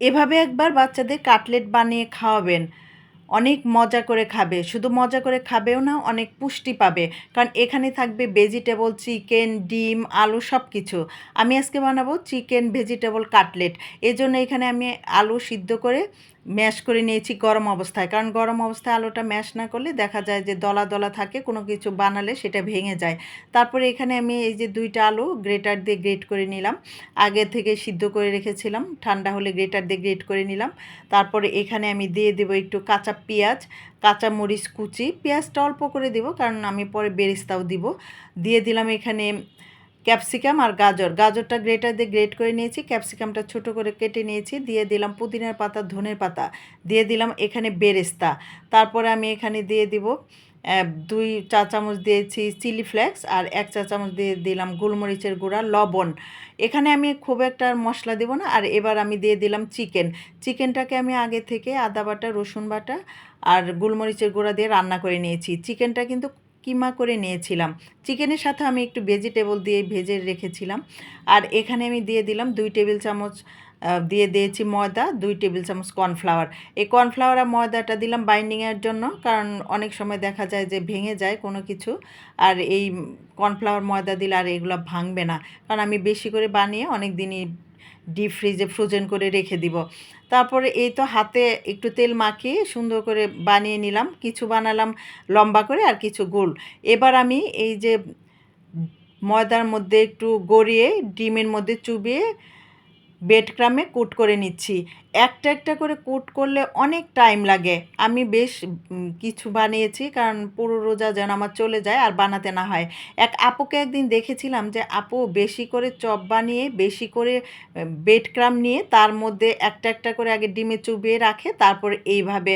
এভাবে একবার বাচ্চাদের কাটলেট বানিয়ে খাওয়াবেন। অনেক মজা করে খাবে। শুধু মজা করে খাবেও না, অনেক পুষ্টি পাবে। কারণ এখানে থাকবে ভেজিটেবল, চিকেন, ডিম, আলু সবকিছু। আমি আজকে বানাবো চিকেন ভেজিটেবল কাটলেট। এজন্য এখানে আমি আলু সিদ্ধ করে ম্যাশ করে নিয়েছি গরম অবস্থায়। কারণ গরম অবস্থায় আলুটা ম্যাশ না করলে দেখা যায় যে দলা, দলা থাকে, কোনো কিছু বানালে সেটা ভেঙে যায়। তারপরে এখানে আমি এই যে ২ টা আলু গ্রেটার দিয়ে গ্রেট করে নিলাম। আগে থেকে সিদ্ধ করে রেখেছিলাম। ঠান্ডা হলে গ্রেটার দিয়ে গ্রেট করে নিলাম। তারপরে এখানে আমি দিয়ে দেবো একটু কাঁচা পেঁয়াজ, কাঁচা মরিচ কুচি। পেঁয়াজটা অল্প করে দিব, কারণ আমি পরে বেরেস্তাও দিব। দিয়ে দিলাম এখানে ক্যাপসিকাম আর গাজর। গাজরটা গ্রেটার দিয়ে গ্রেট করে নিয়েছি, ক্যাপসিকামটা ছোট করে কেটে নিয়েছি। দিয়ে দিলাম পুদিনার পাতা, ধনের পাতা। দিয়ে দিলাম এখানে বেরেস্তা। তারপরে আমি এখানে দিয়ে দিব ২ চা চামচ দিয়েছি চিলি ফ্লেক্স, আর ১ চা চামচ দিয়ে দিলাম গোলমরিচের গুঁড়া, লবণ। এখানে আমি খুব একটা মশলা দেব না। আর এবার আমি দিয়ে দিলাম চিকেন। চিকেনটাকে আমি আগে থেকে আদা বাটা, রসুন বাটা আর গোলমরিচের গুঁড়া দিয়ে রান্না করে নিয়েছি। চিকেনটা কিন্তু কিমা করে নিয়েছিলাম। চিকেনের সাথে আমি একটু ভেজিটেবল দিয়ে ভেজে রেখেছিলাম। আর এখানে আমি দিয়ে দিলাম ২ টেবিল চামচ দিয়ে দিয়েছি ময়দা, ২ টেবিল চামচ কর্নফ্লাওয়ার। এই কর্নফ্লাওয়ার আর ময়দাটা দিলাম বাইন্ডিংয়ের জন্য, কারণ অনেক সময় দেখা যায় যে ভেঙে যায় কোনো কিছু। আর এই কর্নফ্লাওয়ার ময়দা দিলে আর এগুলো ভাঙবে না, কারণ আমি বেশি করে বানিয়ে অনেক দিনই ডিপ ফ্রিজে ফ্রোজেন করে রেখে দিব। তারপরে এই তো হাতে একটু তেল মাখিয়ে সুন্দর করে বানিয়ে নিলাম। কিছু বানালাম লম্বা করে আর কিছু গোল। এবার আমি এই যে ময়দার মধ্যে একটু গড়িয়ে ডিমের মধ্যে চুবিয়ে ব্রেড ক্রামে কোট করে নিচ্ছি। একটা একটা করে কোট করলে অনেক টাইম লাগে। আমি বেশ কিছু বানিয়েছি, কারণ পুরো রোজা যেন আমার চলে যায় আর বানাতে না হয়। এক আপুকে একদিন দেখেছিলাম যে আপু বেশি করে চপ বানিয়ে বেশি করে ব্রেড ক্রাম নিয়ে তার মধ্যে একটা একটা করে আগে ডিমে চুবিয়ে রাখে, তারপর এইভাবে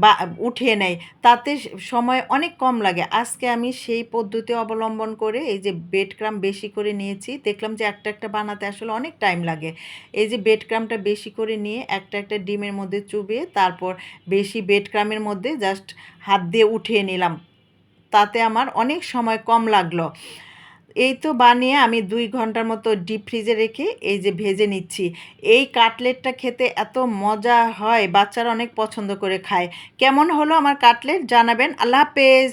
বা উঠিয়ে নেয়। তাতে সময় অনেক কম লাগে। আজকে আমি সেই পদ্ধতি অবলম্বন করে এই যে ব্রেড ক্রাম বেশি করে নিয়েছি। দেখলাম যে একটা একটা বানাতে আসলে অনেক টাইম লাগে। এই যে ব্রেড ক্রামটা বেশি করে নিয়ে একটা একটা ডিমের মধ্যে চুবিয়ে তারপর বেশি ব্রেড ক্রামের মধ্যে জাস্ট হাত দিয়ে উঠিয়ে নিলাম। তাতে আমার অনেক সময় কম লাগলো। এই তো বানিয়ে আমি ২ ঘন্টার মতো ডিপ ফ্রিজে রেখে এই যে ভেজে নিচ্ছি। এই কাটলেটটা খেতে এত মজা হয়, বাচ্চারা অনেক পছন্দ করে খায়। কেমন হলো আমার কাটলেট জানাবেন। আল্লাহ হাফেজ।